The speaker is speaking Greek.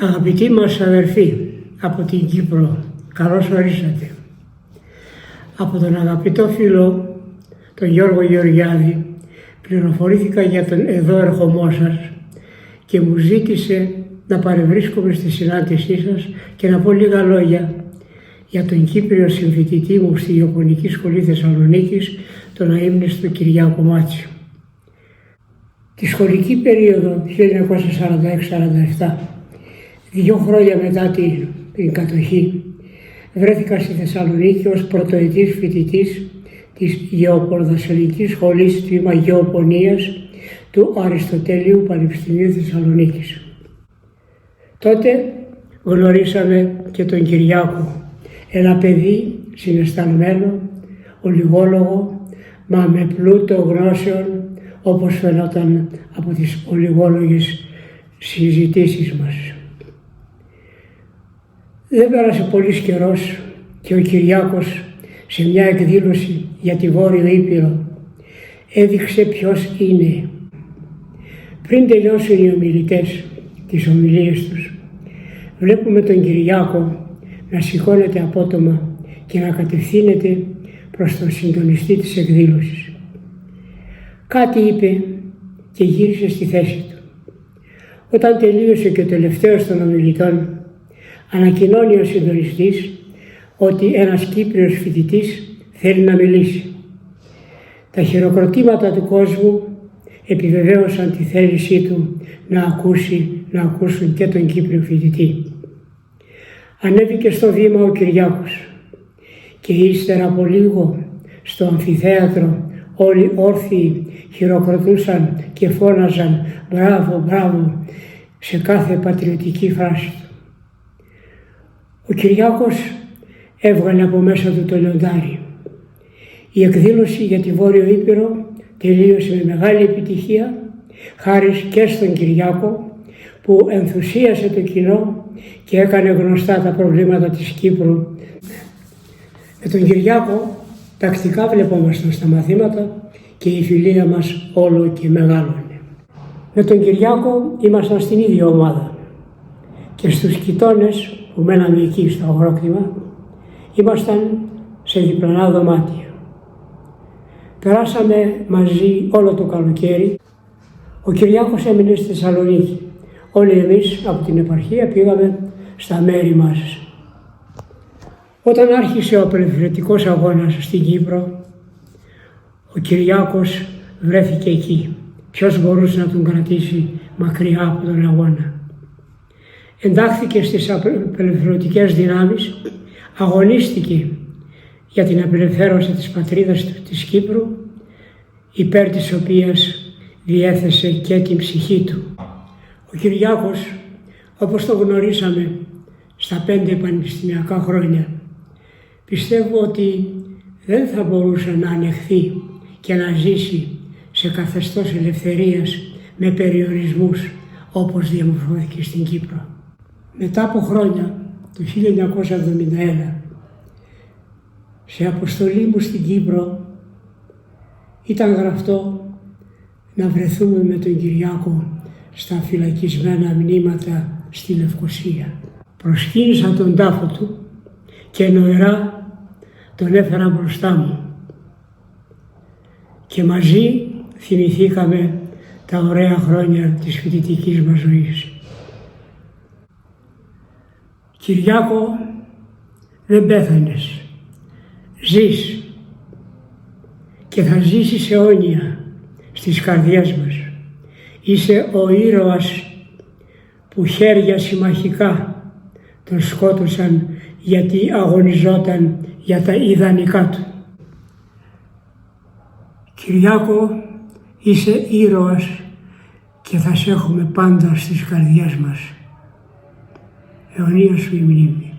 Αγαπητοί μας αδερφοί από την Κύπρο, καλώς ορίσατε. Από τον αγαπητό φίλο, τον Γιώργο Γεωργιάδη, πληροφορήθηκα για τον εδώ ερχομό σας και μου ζήτησε να παρευρίσκομαι στη συνάντησή σας και να πω λίγα λόγια για τον Κύπριο συμφοιτητή μου στη Ιαπωνική Σχολή Θεσσαλονίκης, τον αείμνηστο Κυριάκο Μάτσιο. Τη σχολική περίοδο 1946-47, 2 χρόνια μετά την κατοχή, βρέθηκα στη Θεσσαλονίκη ως πρωτοετής φοιτητής της Γεωπορδασσαλικής Σχολής τμήμα Γεωπονίας του Αριστοτελείου Πανεπιστημίου Θεσσαλονίκης. Τότε γνωρίσαμε και τον Κυριάκο, ένα παιδί συναισθαλμένο, ολιγόλογο, μα με πλούτο γνώσεων, όπως φαινόταν από τις ολιγόλογες συζητήσεις μας. Δεν πέρασε πολύς καιρός και ο Κυριάκος σε μια εκδήλωση για τη Βόρειο Ήπειρο έδειξε ποιος είναι. Πριν τελειώσουν οι ομιλητές τις ομιλίες τους, βλέπουμε τον Κυριάκο να σηκώνεται απότομα και να κατευθύνεται προς τον συντονιστή της εκδήλωσης. Κάτι είπε και γύρισε στη θέση του. Όταν τελείωσε και ο τελευταίος των ομιλητών, ανακοινώνει ο συντονιστής ότι ένας Κύπριος φοιτητής θέλει να μιλήσει. Τα χειροκροτήματα του κόσμου επιβεβαίωσαν τη θέλησή του να ακούσουν και τον Κύπριο φοιτητή. Ανέβηκε στο βήμα ο Κυριάκος και ύστερα από λίγο στο αμφιθέατρο όλοι όρθιοι χειροκροτούσαν και φώναζαν «Μπράβο, μπράβο» σε κάθε πατριωτική φράση του. Ο Κυριάκος έβγαλε από μέσα του το λιοντάρι. Η εκδήλωση για τη Βόρειο Ήπειρο τελείωσε με μεγάλη επιτυχία, χάρη και στον Κυριάκο που ενθουσίασε το κοινό και έκανε γνωστά τα προβλήματα της Κύπρου. Με τον Κυριάκο τακτικά βλεπόμασταν στα μαθήματα και η φιλία μας όλο και μεγάλωνε. Με τον Κυριάκο ήμασταν στην ίδια ομάδα και στους κοιτώνες που μέναμε εκεί στο αγρόκτημα ήμασταν σε διπλανά δωμάτια. Περάσαμε μαζί όλο το καλοκαίρι. Ο Κυριάκος έμεινε στη Θεσσαλονίκη. Όλοι εμείς από την επαρχία πήγαμε στα μέρη μας. Όταν άρχισε ο απελευθερωτικός αγώνας στην Κύπρο, ο Κυριάκος βρέθηκε εκεί. Ποιος μπορούσε να τον κρατήσει μακριά από τον αγώνα. Εντάχθηκε στις απελευθερωτικές δυνάμεις, αγωνίστηκε για την απελευθέρωση της πατρίδας του, της Κύπρου, υπέρ της οποίας διέθεσε και την ψυχή του. Ο Κυριάκος, όπως το γνωρίσαμε στα 5 πανεπιστημιακά χρόνια, πιστεύω ότι δεν θα μπορούσε να ανεχθεί και να ζήσει σε καθεστώς ελευθερίας με περιορισμούς όπως διαμορφώθηκε στην Κύπρο. Μετά από χρόνια, το 1971, σε αποστολή μου στην Κύπρο, ήταν γραφτό να βρεθούμε με τον Κυριάκο στα φυλακισμένα μνήματα στη Λευκοσία. Προσκύνησα τον τάφο του και νοερά τον έφερα μπροστά μου και μαζί θυμηθήκαμε τα ωραία χρόνια της φοιτητικής μας ζωής. Κυριάκο, δεν πέθανες, ζεις και θα ζήσεις αιώνια στις καρδιές μας. Είσαι ο ήρωας που χέρια συμμαχικά τον σκότωσαν γιατί αγωνιζόταν για τα ιδανικά του. Κυριάκο, είσαι ήρωας και θα σε έχουμε πάντα στις καρδιές μας. Αιωνία σου η μνήμη.